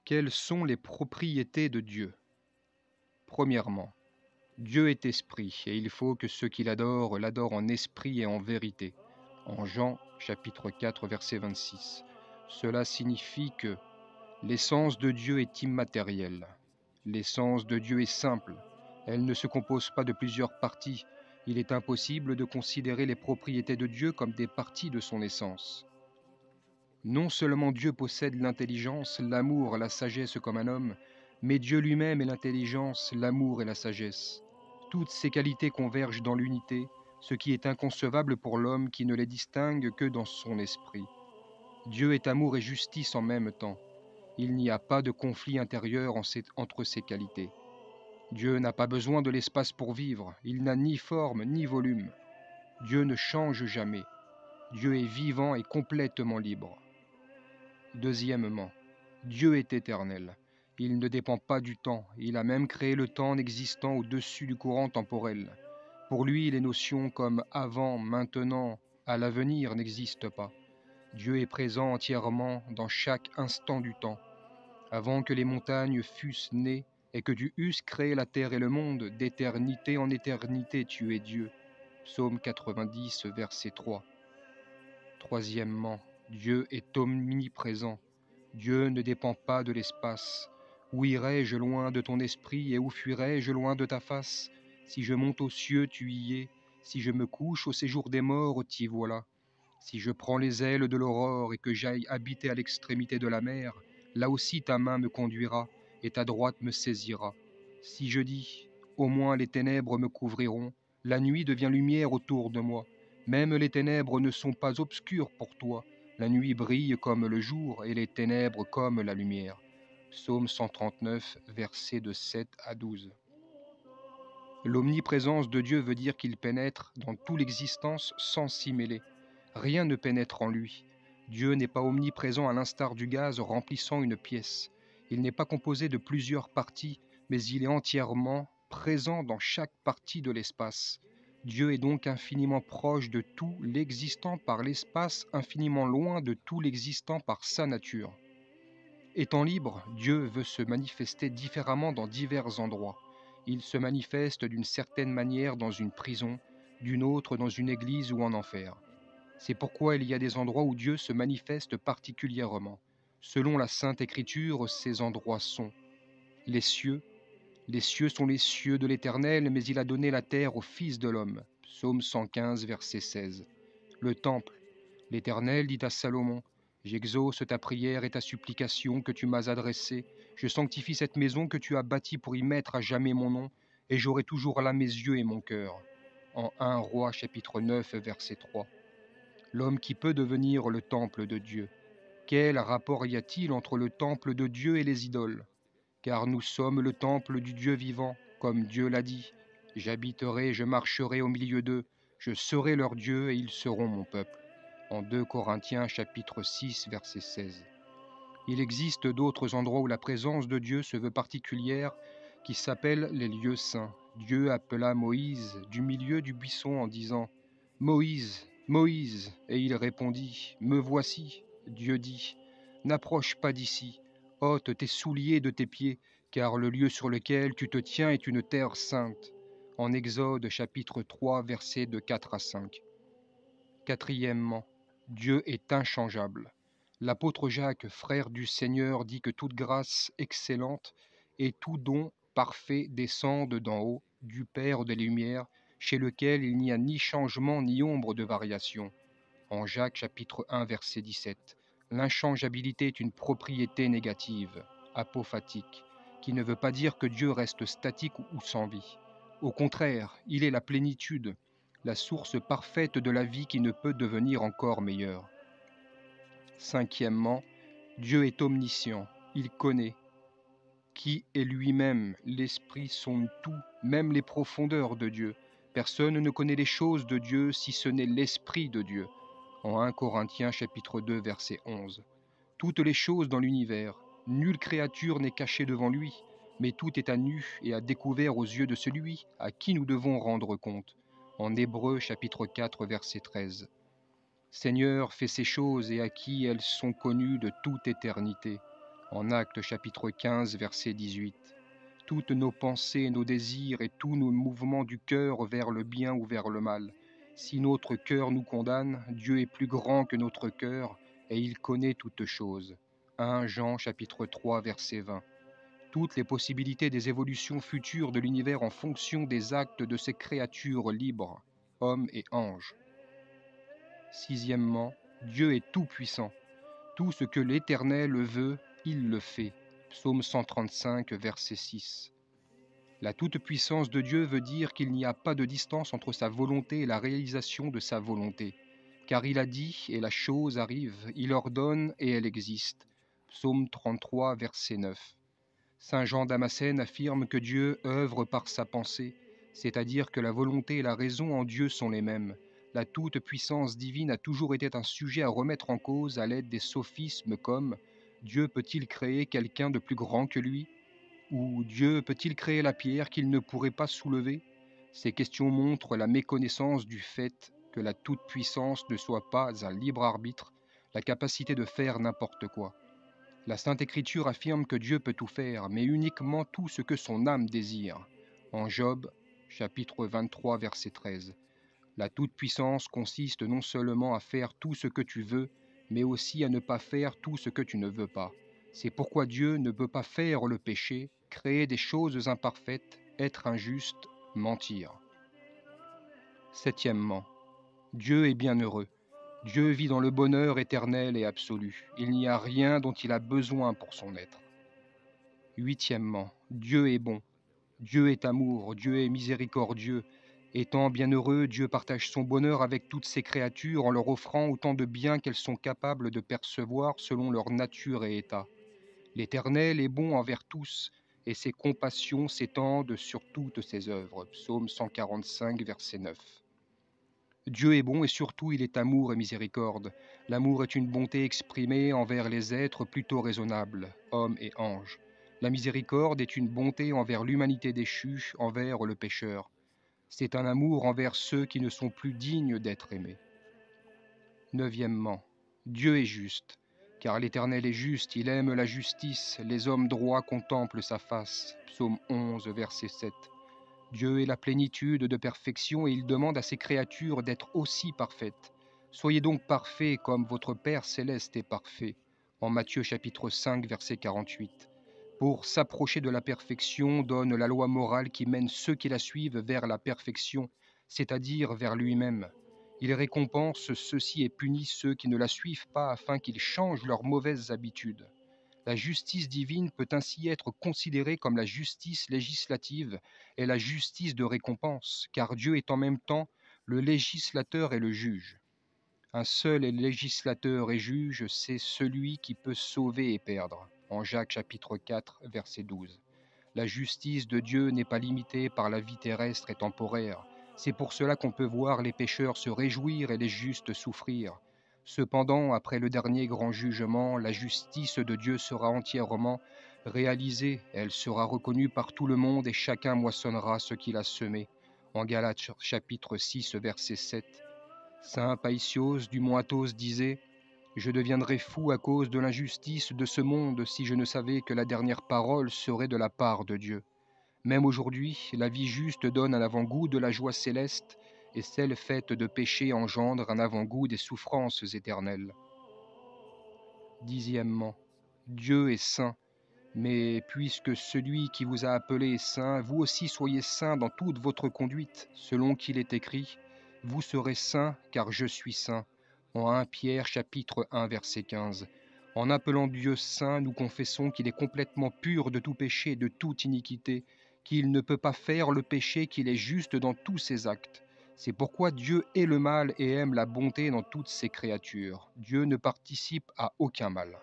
Quelles sont les propriétés de Dieu? Premièrement, Dieu est esprit, et il faut que ceux qui l'adorent l'adorent en esprit et en vérité. En Jean chapitre 4, verset 26. Cela signifie que l'essence de Dieu est immatérielle. L'essence de Dieu est simple. Elle ne se compose pas de plusieurs parties. Il est impossible de considérer les propriétés de Dieu comme des parties de son essence. Non seulement Dieu possède l'intelligence, l'amour, la sagesse comme un homme, mais Dieu lui-même est l'intelligence, l'amour et la sagesse. Toutes ces qualités convergent dans l'unité, ce qui est inconcevable pour l'homme qui ne les distingue que dans son esprit. Dieu est amour et justice en même temps. Il n'y a pas de conflit intérieur entre ces qualités. Dieu n'a pas besoin de l'espace pour vivre, il n'a ni forme ni volume. Dieu ne change jamais. Dieu est vivant et complètement libre. Deuxièmement, Dieu est éternel. Il ne dépend pas du temps. Il a même créé le temps en existant au-dessus du courant temporel. Pour lui, les notions comme avant, maintenant, à l'avenir n'existent pas. Dieu est présent entièrement dans chaque instant du temps. Avant que les montagnes fussent nées et que tu eusses créé la terre et le monde, d'éternité en éternité tu es Dieu. Psaume 90, verset 3. Troisièmement, Dieu est omniprésent. Dieu ne dépend pas de l'espace. Où irais-je loin de ton esprit et où fuirais-je loin de ta face? Si je monte aux cieux, tu y es. Si je me couche au séjour des morts, t'y voilà. Si je prends les ailes de l'aurore et que j'aille habiter à l'extrémité de la mer, là aussi ta main me conduira et ta droite me saisira. Si je dis, au moins les ténèbres me couvriront, la nuit devient lumière autour de moi. Même les ténèbres ne sont pas obscures pour toi. La nuit brille comme le jour et les ténèbres comme la lumière. Psaume 139, versets de 7 à 12. L'omniprésence de Dieu veut dire qu'il pénètre dans toute l'existence sans s'y mêler. Rien ne pénètre en lui. Dieu n'est pas omniprésent à l'instar du gaz remplissant une pièce. Il n'est pas composé de plusieurs parties, mais il est entièrement présent dans chaque partie de l'espace. Dieu est donc infiniment proche de tout l'existant par l'espace, infiniment loin de tout l'existant par sa nature. Étant libre, Dieu veut se manifester différemment dans divers endroits. Il se manifeste d'une certaine manière dans une prison, d'une autre dans une église ou en enfer. C'est pourquoi il y a des endroits où Dieu se manifeste particulièrement. Selon la Sainte Écriture, ces endroits sont les cieux. Les cieux sont les cieux de l'Éternel, mais il a donné la terre au Fils de l'homme. Psaume 115, verset 16. Le temple. L'Éternel dit à Salomon, j'exauce ta prière et ta supplication que tu m'as adressée. Je sanctifie cette maison que tu as bâtie pour y mettre à jamais mon nom, et j'aurai toujours là mes yeux et mon cœur. En 1 Roi chapitre 9, verset 3. L'homme qui peut devenir le temple de Dieu. Quel rapport y a-t-il entre le temple de Dieu et les idoles? Car nous sommes le temple du Dieu vivant, comme Dieu l'a dit. J'habiterai, je marcherai au milieu d'eux, je serai leur Dieu et ils seront mon peuple. En 2 Corinthiens chapitre 6, verset 16. Il existe d'autres endroits où la présence de Dieu se veut particulière, qui s'appellent les lieux saints. Dieu appela Moïse du milieu du buisson en disant « Moïse, Moïse !» Et il répondit « Me voici !» Dieu dit « N'approche pas d'ici, ôte tes souliers de tes pieds, car le lieu sur lequel tu te tiens est une terre sainte. » En Exode chapitre 3, versets de 4 à 5. Quatrièmement, Dieu est inchangeable. L'apôtre Jacques, frère du Seigneur, dit que toute grâce excellente et tout don parfait descendent d'en haut, du Père des Lumières, chez lequel il n'y a ni changement ni ombre de variation. En Jacques chapitre 1, verset 17. L'inchangeabilité est une propriété négative, apophatique, qui ne veut pas dire que Dieu reste statique ou sans vie. Au contraire, il est la plénitude, la source parfaite de la vie qui ne peut devenir encore meilleure. Cinquièmement, Dieu est omniscient, il connaît. Qui est lui-même, l'Esprit sonde tout, même les profondeurs de Dieu. Personne ne connaît les choses de Dieu si ce n'est l'Esprit de Dieu. En 1 Corinthiens chapitre 2, verset 11. Toutes les choses dans l'univers, nulle créature n'est cachée devant lui, mais tout est à nu et à découvert aux yeux de celui à qui nous devons rendre compte. En Hébreux chapitre 4, verset 13. Seigneur fait ces choses et à qui elles sont connues de toute éternité. En Actes chapitre 15, verset 18. Toutes nos pensées, nos désirs et tous nos mouvements du cœur vers le bien ou vers le mal. Si notre cœur nous condamne, Dieu est plus grand que notre cœur et il connaît toutes choses. 1 Jean chapitre 3, verset 20. Toutes les possibilités des évolutions futures de l'univers en fonction des actes de ces créatures libres, hommes et anges. Sixièmement, Dieu est tout-puissant. Tout ce que l'Éternel veut, il le fait. Psaume 135, verset 6. La toute-puissance de Dieu veut dire qu'il n'y a pas de distance entre sa volonté et la réalisation de sa volonté. Car il a dit et la chose arrive, il ordonne et elle existe. Psaume 33, verset 9. Saint Jean Damascène affirme que Dieu œuvre par sa pensée, c'est-à-dire que la volonté et la raison en Dieu sont les mêmes. La toute-puissance divine a toujours été un sujet à remettre en cause à l'aide des sophismes comme Dieu peut-il créer quelqu'un de plus grand que lui ? Ou Dieu peut-il créer la pierre qu'il ne pourrait pas soulever ? Ces questions montrent la méconnaissance du fait que la toute-puissance ne soit pas un libre arbitre, la capacité de faire n'importe quoi. La Sainte Écriture affirme que Dieu peut tout faire, mais uniquement tout ce que son âme désire. En Job, chapitre 23, verset 13. La toute-puissance consiste non seulement à faire tout ce que tu veux, mais aussi à ne pas faire tout ce que tu ne veux pas. C'est pourquoi Dieu ne peut pas faire le péché, créer des choses imparfaites, être injuste, mentir. Septièmement, Dieu est bienheureux. Dieu vit dans le bonheur éternel et absolu. Il n'y a rien dont il a besoin pour son être. Huitièmement, Dieu est bon. Dieu est amour, Dieu est miséricordieux. Étant bienheureux, Dieu partage son bonheur avec toutes ses créatures en leur offrant autant de biens qu'elles sont capables de percevoir selon leur nature et état. L'Éternel est bon envers tous, et ses compassions s'étendent sur toutes ses œuvres. Psaume 145, verset 9. Dieu est bon et surtout il est amour et miséricorde. L'amour est une bonté exprimée envers les êtres plutôt raisonnables, hommes et anges. La miséricorde est une bonté envers l'humanité déchue, envers le pécheur. C'est un amour envers ceux qui ne sont plus dignes d'être aimés. Neuvièmement, Dieu est juste, car l'Éternel est juste, il aime la justice, les hommes droits contemplent sa face. Psaume 11, verset 7. Dieu est la plénitude de perfection et il demande à ses créatures d'être aussi parfaites. Soyez donc parfaits comme votre Père céleste est parfait. En Matthieu chapitre 5, verset 48. Pour s'approcher de la perfection donne la loi morale qui mène ceux qui la suivent vers la perfection, c'est-à-dire vers lui-même. Il récompense ceux-ci et punit ceux qui ne la suivent pas afin qu'ils changent leurs mauvaises habitudes. La justice divine peut ainsi être considérée comme la justice législative et la justice de récompense, car Dieu est en même temps le législateur et le juge. Un seul est législateur et juge, c'est celui qui peut sauver et perdre. En Jacques chapitre 4, verset 12. La justice de Dieu n'est pas limitée par la vie terrestre et temporaire. C'est pour cela qu'on peut voir les pécheurs se réjouir et les justes souffrir. Cependant, après le dernier grand jugement, la justice de Dieu sera entièrement réalisée. Elle sera reconnue par tout le monde et chacun moissonnera ce qu'il a semé. En Galates chapitre 6, verset 7. Saint Païsios du mont Athos disait « Je deviendrais fou à cause de l'injustice de ce monde si je ne savais que la dernière parole serait de la part de Dieu. » Même aujourd'hui, la vie juste donne un avant-goût de la joie céleste et celle faite de péché engendre un avant-goût des souffrances éternelles. Dixièmement, Dieu est saint, mais puisque celui qui vous a appelé est saint, vous aussi soyez saints dans toute votre conduite, selon qu'il est écrit, « Vous serez saints, car je suis saint » en 1 Pierre chapitre 1 verset 15. En appelant Dieu saint, nous confessons qu'il est complètement pur de tout péché et de toute iniquité, qu'il ne peut pas faire le péché, qu'il est juste dans tous ses actes. C'est pourquoi Dieu hait le mal et aime la bonté dans toutes ses créatures. Dieu ne participe à aucun mal.